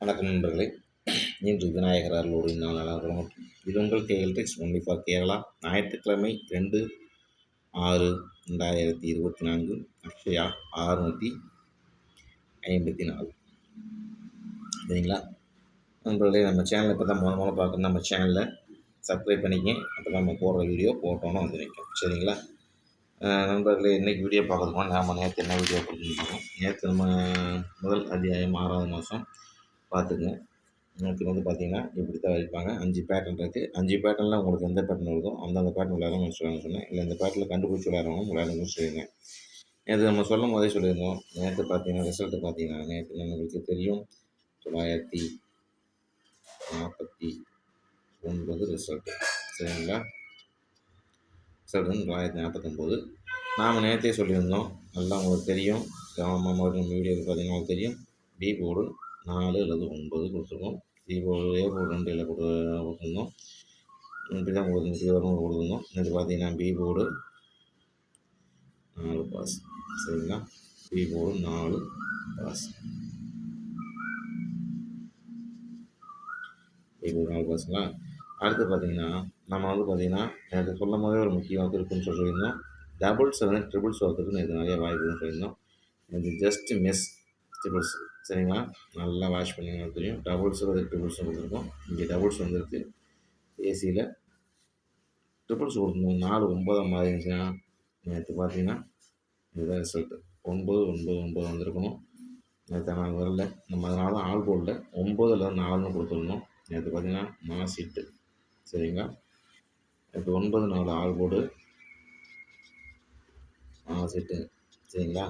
வணக்கம் நண்பர்களே. இன்று விநாயகர் அருளோடு நான் நல்லா இருக்கிறோம். இது உங்கள் KL techs only for Kerala. ஞாயிற்றுக்கிழமை 2/6/2024 அக்ஷயா 654. சரிங்களா நண்பர்களே, நம்ம சேனலை இப்போ தான் முதல்ல பார்க்கணும். நம்ம சேனலை சப்ஸ்கிரைப் பண்ணிக்கங்க. அப்போ தான் நம்ம போடுற வீடியோ போட்டோன்னு வந்து நிற்கும். சரிங்களா நண்பர்களே, இன்றைக்கி வீடியோ பார்க்குறதுக்கு நாம் நேற்று என்ன வீடியோ போட்டுருந்தோம். நேற்று நம்ம முதல் அத்தியாயம் 6வது மாதம் பார்த்துங்க. நேற்று வந்து பார்த்திங்கன்னா இப்படி தான் வைப்பாங்க. 5 பேட்டர்ன் இருக்குது. 5 பேட்டர்னில் உங்களுக்கு எந்த பேட்டர்ன் வருதோ அந்தந்த பேட்டர்ன் விளையாட சொன்னேன். இல்லை இந்த பேட்டர்னில் கண்டுபிடிச்சி விளையாடுறவங்க விளையாடுங்க சொல்லியிருந்தேன். நேற்று நம்ம சொல்லும் போதே சொல்லியிருந்தோம். நேற்று பார்த்தீங்கன்னா ரிசல்ட்டு பார்த்தீங்கன்னா நேற்று நம்மளுக்கு தெரியும் 949 ரிசல்ட்டு. சரிங்களா ரிசல்ட் வந்து 949. நாம் நேற்றே சொல்லியிருந்தோம். நல்லா உங்களுக்கு தெரியும். மறுபடியும் வீடியோவில் பார்த்தீங்கன்னா தெரியும். பி போர்டு 4 அல்லது 9 கொடுத்துருக்கோம். சி போர்டு ஏ போர்டு 2 இல்லை கொடுத்துருந்தோம். இப்படி தான் இப்படி வரும் கொடுத்துருந்தோம். இது பார்த்தீங்கன்னா பி போர்டு 4 பாஸ். சரிங்களா B board 4 pass. B board 4 பாஸுங்களா. அடுத்து பார்த்தீங்கன்னா நம்ம வந்து பார்த்திங்கன்னா எனக்கு சொல்லும் போதே ஒரு முக்கியமாக இருக்குன்னு சொல்லியிருந்தோம். டபுள்ஸ் வந்து ட்ரிபிள்ஸ் வரதுக்கு இது நிறைய வாய்ப்புன்னு சொல்லியிருந்தோம். இது ஜஸ்ட் மிஸ் ட்ரிபிள்ஸ். சரிங்களா நல்லா வாஷ் பண்ணிங்கன்னா தெரியும். டபுள்ஸ் ட்ரிபிள்ஸ் கொடுத்துருக்கோம். இங்கே டபுள்ஸ் வந்துருக்கு. ஏசியில் ட்ரிபிள்ஸ் கொடுத்துருந்தோம். 4 9 மாதிரி இருந்துச்சுன்னா நேற்று பார்த்தீங்கன்னா இதுதான் ரிசல்ட்டு. 9 9 9 வந்திருக்கணும். நேற்று நான் வரல. நம்ம அதனால தான் ஆல் போர்டில் 9 அல்லது 4ன்னு கொடுத்துருந்தோம். நேற்று பார்த்தீங்கன்னா மாஸ் ஹிட்டு. சரிங்களா நேற்று 9 4 ஆல் போர்டு மாஸ் ஹிட்டு. சரிங்களா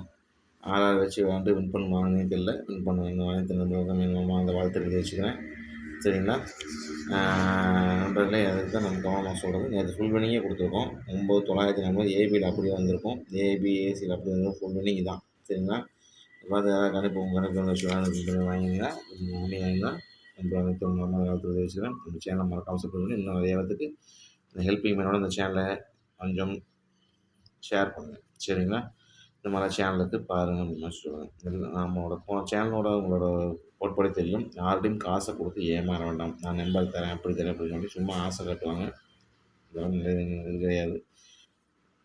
6 வச்சு விளாண்டு வின் பண்ணுவாங்கன்னு தெரியல. வின் பண்ணுவாங்க அந்த வாழ்த்துக்கள் வச்சுக்கிறேன். சரிங்களா நண்பர்களே, அதுக்கு தான் நம்ம கவனமாக சொல்கிறது. நேற்று ஃபுல் வினிங்கே கொடுத்துருக்கோம். 9,940 ஏபியில் அப்படியே வந்திருக்கும். ஏபி ஏசியில் அப்படி வந்திருக்கும். ஃபுல் வினிங் தான். சரிங்களா பார்த்து கணிப்பு வச்சு வாங்கிங்கன்னா வாங்கினா நம்ம அனைத்து நம்ம காலத்தில் வச்சுக்கிறேன். நம்ம சேனலை மறக்காமல் சப்போர்ட் பண்ணி இன்னும் நிறைய பேருக்கு இந்த ஹெல்ப்பிங் மேனோட இந்த சேனலை கொஞ்சம் ஷேர் பண்ணுங்கள். சரிங்களா இந்த மாதிரி சேனலுக்கு பாருங்கள் அப்படின்னு சொல்லுவேன். நம்மளோட சேனலோட உங்களோட போட்படி தெரியும். யார்கிட்டையும் காசை கொடுத்து ஏமாற வேண்டாம். நான் நம்பர் தரேன் அப்படி தரேன் அப்படின்னு சொல்லி சும்மா ஆசை காட்டுவாங்க. இதெல்லாம் இது கிடையாது,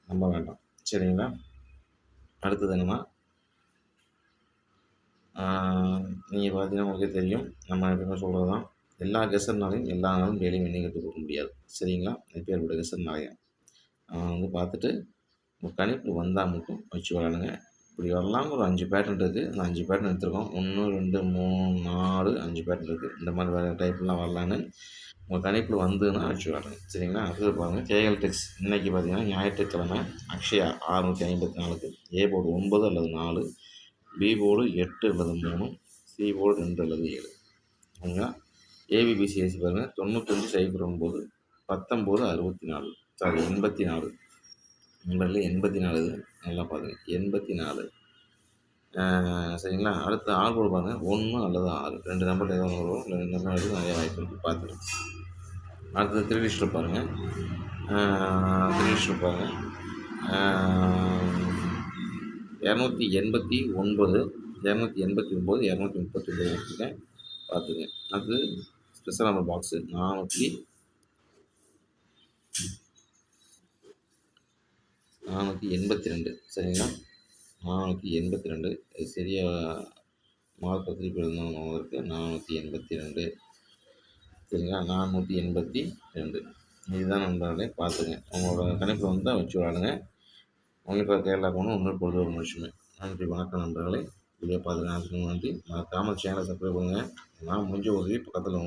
நம்ப வேண்டாம். சரிங்களா அடுத்தது என்னன்னா நீங்கள் பார்த்தீங்கன்னா உங்களுக்கே தெரியும். நம்ம எப்பவுமே சொல்கிறது தான், எல்லா கெசர்னாலையும் எல்லா நாளும் டெய்லியும் வின்னிங் எடுத்து கொடுக்க முடியாது. சரிங்களா எப்பேற்பட்ட கெசர்னாலையும் வந்து பார்த்துட்டு உங்கள் கணிப்பு வந்தால் மட்டும் வச்சு விளாடுங்க. இப்படி வரலாம் ஒரு 5 பேட்டர்ன் இருக்குது. அந்த 5 பேட்டர்ன் எடுத்துருக்கோம். 1 2 3 4 5 பேட்டர்ன் இருக்குது. இந்த மாதிரி வேறு டைப்லாம் வரலான்னு உங்கள் கணிப்பில் வந்துன்னா வச்சு விளாடுங்க. சரிங்களா அடுத்தது பாருங்கள். கேஎல் டெக்ஸ் இன்றைக்கி பார்த்தீங்கன்னா ஞாயிற்றுக்கிழமை அக்ஷயா 654க்கு ஏ போர்டு 9 அல்லது 4, பி போர்டு 8 அல்லது 3, சி போர்டு 2 அல்லது 7. சரிங்களா ஏபிபிசிஎஸ்சி பாருங்கள் 9509 1964 சாரி 84. நண்பர்களே 84 இது நல்லா பாருங்கள் 84. சரிங்களா அடுத்து ஆள் போர்டு பாருங்கள் 1 அல்லது 6 2 நம்பர் ஏதோ ஒன்று வரும். 2 நம்பர் எடுத்து நிறைய வாய்ப்பு இருக்குது பார்த்துக்கலாம். அடுத்தது 3 லிஸ்ட்டில் பாருங்கள். 3 லிஸ்ட்டில் பாருங்கள் 289 239 239 வச்சுருக்கேன் பார்த்துங்க. அது ஸ்பெஷல் நம்பர் பாக்ஸு 482. சரிங்களா 482 சரியாக மார்க்கை திருப்பி எழுதணும். 482. சரிங்களா 482 இதுதான் நண்பர்களே பார்த்துங்க. உங்களோட கணிப்பில் வந்து தான் வச்சு விளாடுங்க. உங்களுக்கு கேரளா போகணும் ஒன்றும் பொழுது ஒரு மனுஷமே. நன்றி வணக்கம் நண்பர்களே. வீடியோ பார்த்துக்க நன்றி. மறக்காமல் சேனலை சப்ஸ்கிரைப் பண்ணுங்கள். உங்களால் முடிஞ்ச உதவி பக்கத்தில்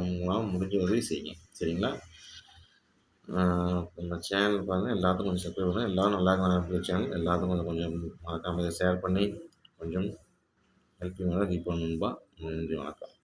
உங்களால் முடிஞ்ச உதவி செய்யுங்க. சரிங்களா நம்ம சேனல் பாருங்கள். எல்லாத்துக்கும் கொஞ்சம் சப்ஸ்கிரைப் பண்ணுங்கள். எல்லோரும் நல்லா இருக்கிற சேனல் எல்லாத்துக்கும் கொஞ்சம் மறக்காமல் இதை ஷேர் பண்ணி கொஞ்சம் ஹெல்ப்பிங் ஹெல்ப் பண்ணணும்பா. நன்றி வணக்கம்.